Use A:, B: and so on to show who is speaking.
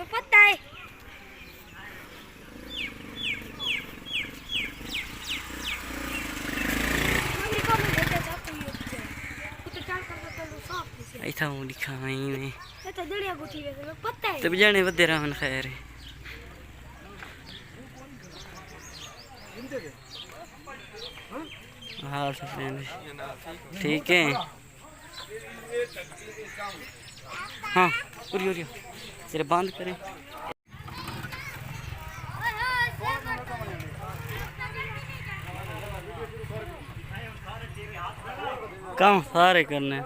A: तो पता है
B: ऐसा हूँ लिखा है ने
A: तो दड़िया गुठी है पता है
B: तब जाने बदे रहन खैर हाल फ्रेंड ठीक है हाँ उरी उरी जरा बंद करें काम सारे करने